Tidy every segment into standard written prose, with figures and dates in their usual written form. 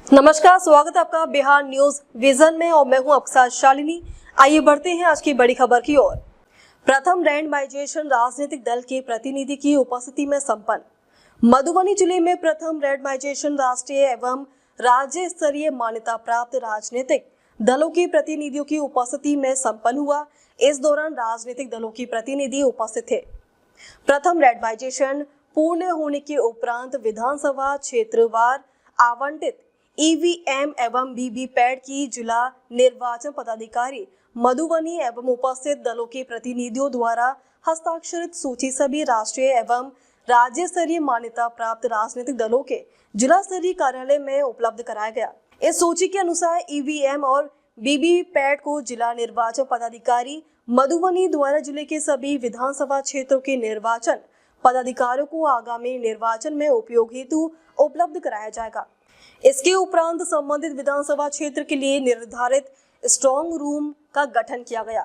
नमस्कार, स्वागत है आपका बिहार न्यूज विजन में और मैं हूं आपके साथ शालिनी। आइए बढ़ते हैं आज की बड़ी खबर की ओर। प्रथम रैंडमाइजेशन राजनीतिक दल के प्रतिनिधि की उपस्थिति में संपन्न। मधुबनी जिले में प्रथम रैंडमाइजेशन राष्ट्रीय एवं राज्य स्तरीय मान्यता प्राप्त राजनीतिक दलों के प्रतिनिधियों की उपस्थिति में संपन्न हुआ। इस दौरान राजनीतिक दलों की प्रतिनिधि उपस्थित थे। प्रथम रैंडमाइजेशन पूर्ण होने के उपरांत विधानसभा क्षेत्रवार आवंटित ईवीएम एवं वीवीपैट की जिला निर्वाचन पदाधिकारी मधुबनी एवं उपस्थित दलों के प्रतिनिधियों द्वारा हस्ताक्षरित सूची सभी राष्ट्रीय एवं राज्य स्तरीय मान्यता प्राप्त राजनीतिक दलों के जिला स्तरीय कार्यालय में उपलब्ध कराया गया। इस सूची के अनुसार ईवीएम और वीवीपैट को जिला निर्वाचन पदाधिकारी मधुबनी द्वारा जिले के सभी विधानसभा क्षेत्रों के निर्वाचन पदाधिकारियों को आगामी निर्वाचन में उपयोग हेतु उपलब्ध कराया जाएगा। इसके उपरांत संबंधित विधानसभा क्षेत्र के लिए निर्धारित स्ट्रांग रूम का गठन किया गया।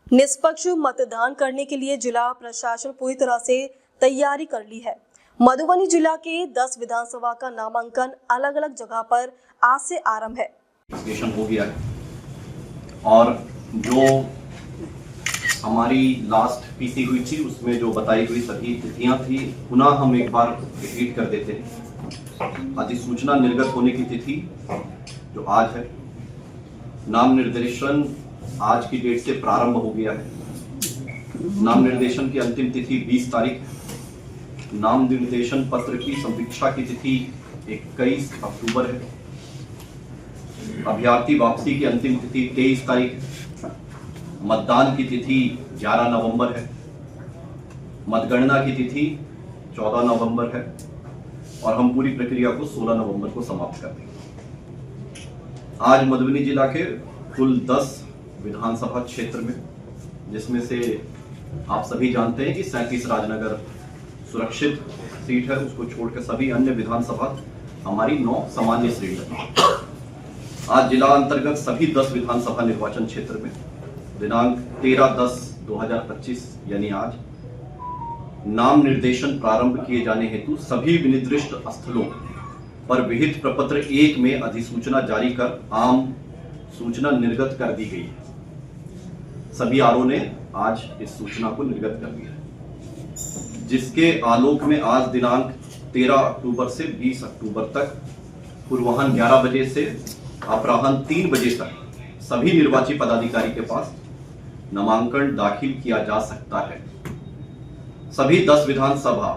निष्पक्ष मतदान करने के लिए जिला प्रशासन पूरी तरह से तैयारी कर ली है। मधुबनी जिला के 10 विधानसभा का नामांकन अलग अलग जगह पर आज से आरंभ है। हो गया है और जो हमारी लास्ट पीसी हुई थी उसमें जो बताई हुई सभी तिथियां थी पुनः हम एक बार रिपीट कर देते हैं। अधिसूचना निर्गत होने की तिथि जो आज है, नाम निर्देशन आज की डेट से प्रारंभ हो गया है। नाम निर्देशन की अंतिम तिथि 20 तारीख है। नाम निर्देशन पत्र की समीक्षा की तिथि 21 अक्टूबर है। अभ्यर्थी वापसी की अंतिम तिथि 23 तारीख है। मतदान की तिथि 11 नवंबर है। मतगणना की तिथि 14 नवंबर है और हम पूरी प्रक्रिया को 16 नवंबर को समाप्त कर देंगे। आज मधुबनी जिला के कुल 10 विधानसभा क्षेत्र में, जिसमें से आप सभी जानते हैं कि 37 राजनगर सुरक्षित सीट है, उसको छोड़कर सभी अन्य विधानसभा हमारी 9 सामान्य सीट है। आज जिला अंतर्गत सभी 10 विधानसभा निर्वाचन क्षेत्र में दिनांक 13/10/2025 यानी आज नाम निर्देशन प्रारंभ किए जाने हेतु सभी विनिर्दिष्ट स्थलों पर विहित प्रपत्र 1 में अधिसूचना जारी कर आम सूचना निर्गत कर दी गई है। सभी आरओ ने आज इस सूचना को निर्गत कर दिया है, जिसके आलोक में आज दिनांक 13 अक्टूबर से 20 अक्टूबर तक पूर्वाह्न 11 बजे से अपराह्न 3 बजे तक सभी निर्वाची पदाधिकारी के पास नामांकन दाखिल किया जा सकता है। सभी 10 विधानसभा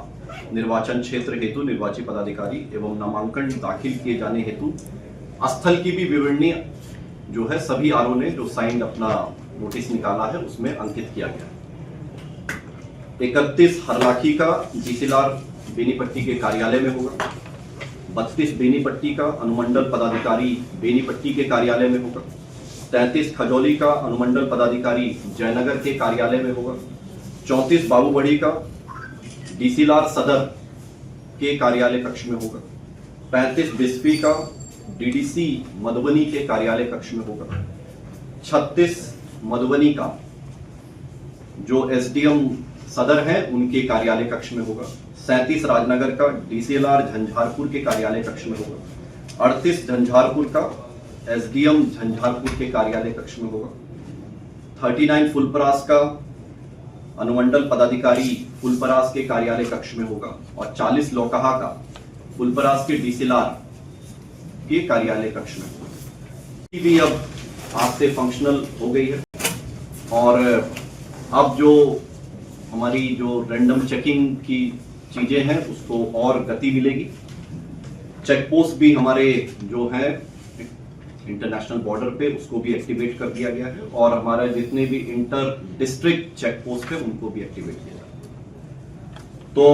निर्वाचन क्षेत्र हेतु निर्वाची पदाधिकारी एवं नामांकन दाखिल किए जाने हेतु स्थल की भी विवरणी जो है सभी आरओ ने जो साइंड अपना नोटिस निकाला है उसमें अंकित किया गया। 31 हरलाखी का जीसीलार बेनीपट्टी के कार्यालय में होगा। 32 बेनीपट्टी का अनुमंडल पदाधिकारी बेनीपट्टी के कार्यालय में होगा। 33 खजौली का अनुमंडल पदाधिकारी जयनगर के कार्यालय में होगा। 34 बाबूबड़ी का डीसीलार सदर के कार्यालय कक्ष में होगा। 35 बिस्फी का डीडीसी मधुबनी के कार्यालय कक्ष में होगा। 36 मधुबनी का जो एसडीएम सदर हैं उनके कार्यालय कक्ष में होगा। 37 राजनगर का डीसीएलआर झंझारपुर के कार्यालय कक्ष में होगा। 38 झंझारपुर का एसडीएम झंझारपुर के कार्यालय कक्ष में होगा। 39 फुलपरास का अनुमंडल पदाधिकारी फुलपरास के कार्यालय कक्ष में होगा और 40 लोकहा का फुलपरास के डीसीलार के कार्यालय कक्ष में होगा। भी अब आज से फंक्शनल हो गई है और अब जो हमारी जो रैंडम चेकिंग की चीजें हैं उसको और गति मिलेगी। चेक पोस्ट भी हमारे जो है इंटरनेशनल बॉर्डर पे उसको भी एक्टिवेट कर दिया गया है और हमारे जितने भी इंटर डिस्ट्रिक्ट चेक पोस्ट है उनको भी एक्टिवेट किया जाए। तो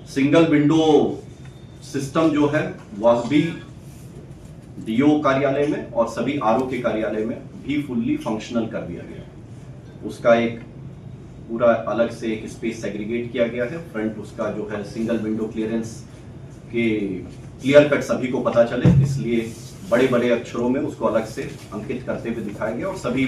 सिंगल विंडो सिस्टम जो है वह भी डीओ कार्यालय में और सभी आरओ के कार्यालय में भी फुल्ली फंक्शनल कर दिया गया है। उसका एक पूरा अलग से एक स्पेस सेग्रीगेट किया गया है। फ्रंट उसका जो है सिंगल विंडो क्लियरेंस के क्लियर कट सभी को पता चले, इसलिए बड़े बड़े अक्षरों में उसको अलग से अंकित करते हुए दिखाया गया और सभी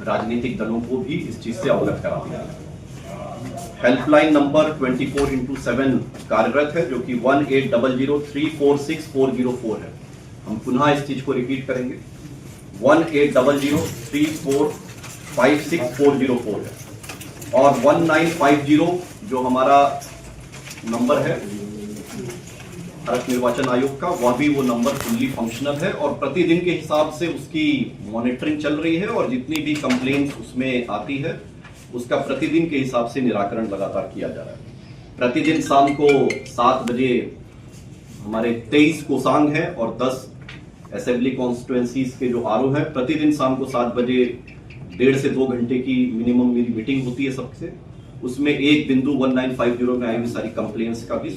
राजनीतिक दलों को भी इस चीज से अवगत करा दिया गया। हेल्पलाइन नंबर 24/7 कार्यरत है, जो कि 1800346404 है। हम पुनः इस चीज को रिपीट करेंगे, 180034564004 है। और 1950 जो हमारा नंबर है भारत निर्वाचन आयोग का, वह भी वो नंबर फुल्ली फंक्शनल है और प्रतिदिन के हिसाब से उसकी मॉनिटरिंग चल रही है और जितनी भी कंप्लेंट्स उसमें आती है उसका प्रतिदिन के हिसाब से निराकरण लगातार किया जा रहा है। प्रतिदिन शाम को 7 बजे हमारे 23 कोषांग हैं और 10 असेंबली कॉन्स्टिट्यूएंसीज के जो आरओ है, प्रतिदिन शाम को 7 बजे 1.5 से 2 घंटे की मिनिमम मेरी मीटिंग होती है सबसे। उसमें एक बिंदु 1950 में आई हुई सारी कंप्लेंट्स का भी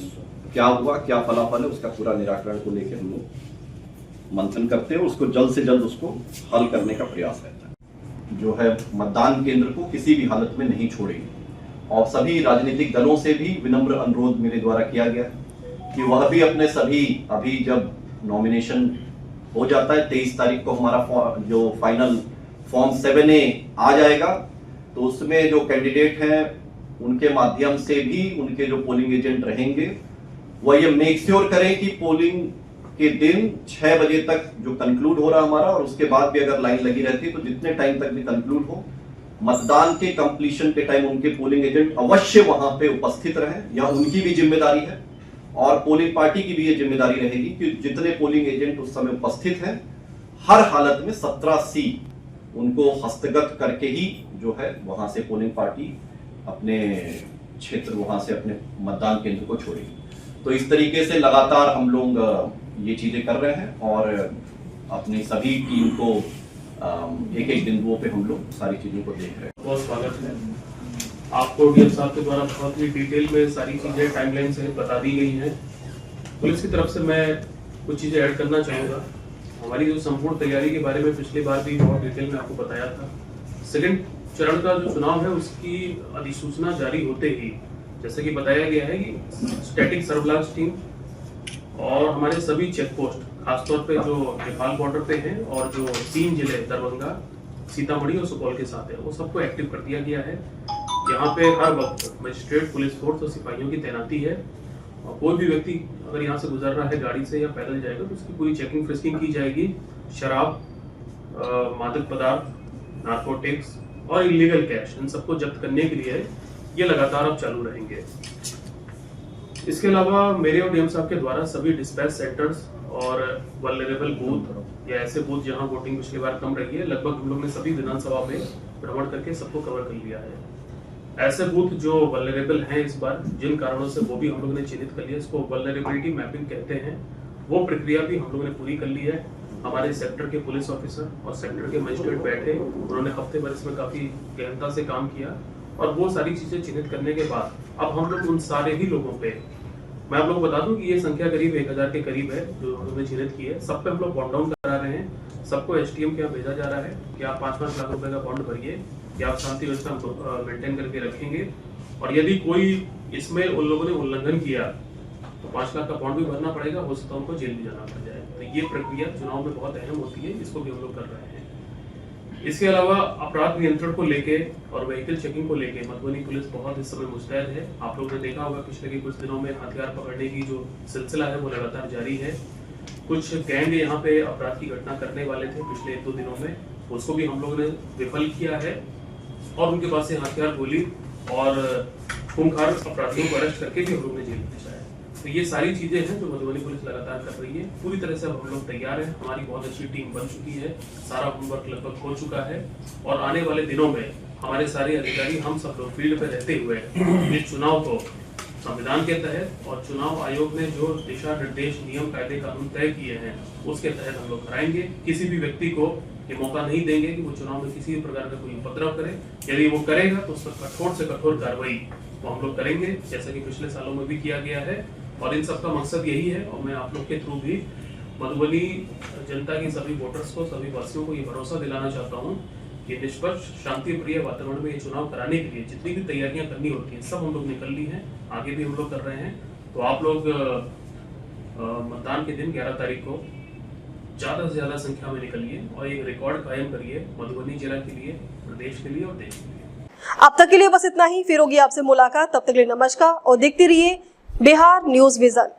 क्या हुआ, क्या फलाफल है, उसका पूरा निराकरण को लेकर हम लोग मंथन करते हैं, उसको जल्द से जल्द उसको हल करने का प्रयास रहता है। जो है मतदान केंद्र को किसी भी हालत में नहीं छोड़ेगी और सभी राजनीतिक दलों से भी विनम्र अनुरोध मेरे द्वारा किया गया कि वह भी अपने सभी, अभी जब नॉमिनेशन हो जाता है 23 तारीख को हमारा जो फाइनल फॉर्म 7A आ जाएगा, तो उसमें जो कैंडिडेट हैं उनके माध्यम से भी उनके जो पोलिंग एजेंट रहेंगे वह ये मेक श्योर करें कि पोलिंग के दिन 6 बजे तक जो कंक्लूड हो रहा हमारा, और उसके बाद भी अगर लाइन लगी रहती है तो जितने टाइम तक भी कंक्लूड हो, मतदान के कंप्लीशन के टाइम उनके पोलिंग एजेंट अवश्य वहां पे उपस्थित रहें। यह उनकी भी जिम्मेदारी है और पोलिंग पार्टी की भी ये जिम्मेदारी रहेगी कि जितने पोलिंग एजेंट उस समय उपस्थित हैं हर हालत में 17C उनको हस्तगत करके ही जो है वहां से पोलिंग पार्टी अपने क्षेत्र, वहां से अपने मतदान केंद्र को छोड़ेगी। तो इस तरीके से लगातार हम लोग ये चीजें कर रहे हैं और अपनी सभी टीम को एक एक बिंदुओं पे हम लोग सारी चीजों को देख रहे हैं। बहुत स्वागत है। आपको डीएम साहब के द्वारा बहुत ही डिटेल में सारी चीजें टाइमलाइन से बता दी गई हैं। पुलिस की तरफ से मैं कुछ चीजें ऐड करना चाहूँगा। हमारी जो संपूर्ण तैयारी के बारे में पिछली बार भी बहुत डिटेल में आपको बताया था। सेकंड चरण का जो चुनाव है उसकी अधिसूचना जारी होते ही जैसे कि बताया गया है कि स्टैटिक सर्विलांस टीम और हमारे सभी चेक पोस्ट, खासतौर पे जो नेपाल बॉर्डर पे हैं और जो 3 जिले दरभंगा, सीतामढ़ी और सुपौल के साथ है, वो सबको एक्टिव कर दिया गया है। यहाँ पे हर वक्त मजिस्ट्रेट, पुलिस फोर्स और सिपाहियों की तैनाती है और कोई भी व्यक्ति अगर यहाँ से गुजर रहा है गाड़ी से या पैदल जाएगा तो उसकी पूरी चेकिंग फ्रिस्किंग की जाएगी। शराब, मादक पदार्थ, नार्कोटिक्स और इलीगल कैश, इन सबको जब्त करने के लिए ये लगातार अब चालू रहेंगे। इसके अलावा मेरे और डीएम साहब के द्वारा सभी डिस्पैच सेंटर्स और वल्नरेबल बूथ या ऐसे बूथ जहां वोटिंग पिछली बार कम रही है, लगभग हम लोग ने सभी विधानसभा में भ्रमण करके सबको कवर कर लिया है। ऐसे बूथ जो वल्नरेबल हैं इस बार, जिन कारणों से, वो भी हम लोग ने चिन्हित कर लिया। इसको वल्नरेबिलिटी मैपिंग कहते हैं। वो प्रक्रिया भी हम लोगों ने पूरी कर ली है। हमारे सेक्टर के पुलिस ऑफिसर और सेक्टर के मजिस्ट्रेट बैठे, उन्होंने हफ्ते भर इसमें काफी गहनता से काम किया और वो सारी चीजें चिन्हित करने के बाद अब हम लोग उन सारे ही लोगों पे, मैं आप लोगों को बता दूं कि ये संख्या करीब 1000 के करीब है जो हम लोगों ने चिन्हित की है। सब पे हम लोग बॉन्ड डाउन करा रहे हैं। सबको एसटीएम के यहाँ भेजा जा रहा है कि आप 5-5 लाख रुपए का बॉन्ड भरिए कि आप शांति व्यवस्था मेंटेन करके रखेंगे और यदि कोई इसमें उन लोगों ने उल्लंघन किया तो 5 लाख का बॉन्ड भी भरना पड़ेगा, हो सकता है उनको जेल भी जाना पड़ जाए। तो ये प्रक्रिया चुनाव में बहुत अहम होती है, इसको भी हम लोग कर रहे हैं। इसके अलावा अपराध नियंत्रण को लेके और व्हीकल चेकिंग को लेके मधुबनी पुलिस बहुत इस समय मुस्तैद है। आप लोगों ने देखा होगा पिछले के कुछ दिनों में हथियार पकड़ने की जो सिलसिला है वो लगातार जारी है। कुछ गैंग यहाँ पे अपराध की घटना करने वाले थे पिछले 1-2 दिनों में, उसको भी हम लोगों ने विफल किया है और उनके पास से हथियार, गोली और खूंखार अपराधियों को अरेस्ट करके भी हम लोग ने जेल भेजा है। तो ये सारी चीजें हैं जो मधुबनी पुलिस लगातार कर रही है। पूरी तरह से अब हम लोग तैयार हैं। हमारी बहुत अच्छी टीम बन चुकी है, सारा होमवर्क लगभग हो चुका है और आने वाले दिनों में हमारे सारे अधिकारी, हम सब लोग फील्ड पे रहते हुए इस चुनाव को संविधान के तहत और चुनाव आयोग ने जो दिशा निर्देश, नियम, कायदे, कानून तय किए हैं उसके तहत हम लोग कराएंगे। किसी भी व्यक्ति को ये मौका नहीं देंगे कि वो चुनाव में किसी भी प्रकार का कोई उपद्रव करे। यदि वो करेगा तो उस पर कठोर से कठोर कार्रवाई वो हम लोग करेंगे, जैसा कि पिछले सालों में भी किया गया है। और इन सबका मकसद यही है और मैं आप लोग के थ्रू भी मधुबनी जनता की, सभी वोटर्स को, सभी वासियों को ये भरोसा दिलाना चाहता हूँ कि निष्पक्ष, शांति प्रिय वातावरण में ये चुनाव कराने के लिए जितनी भी तैयारियां करनी होती हैं सब हम लोग निकल ली हैं, आगे भी हम लोग कर रहे हैं। तो आप लोग मतदान के दिन 11 तारीख को ज्यादा से ज्यादा संख्या में निकलिए और एक रिकॉर्ड कायम करिए मधुबनी जिला के लिए, प्रदेश के लिए और देश के लिए। अब तक के लिए बस इतना ही, फिर होगी आपसे मुलाकात। तब तक के लिए नमस्कार और देखते रहिए बिहार न्यूज विजन।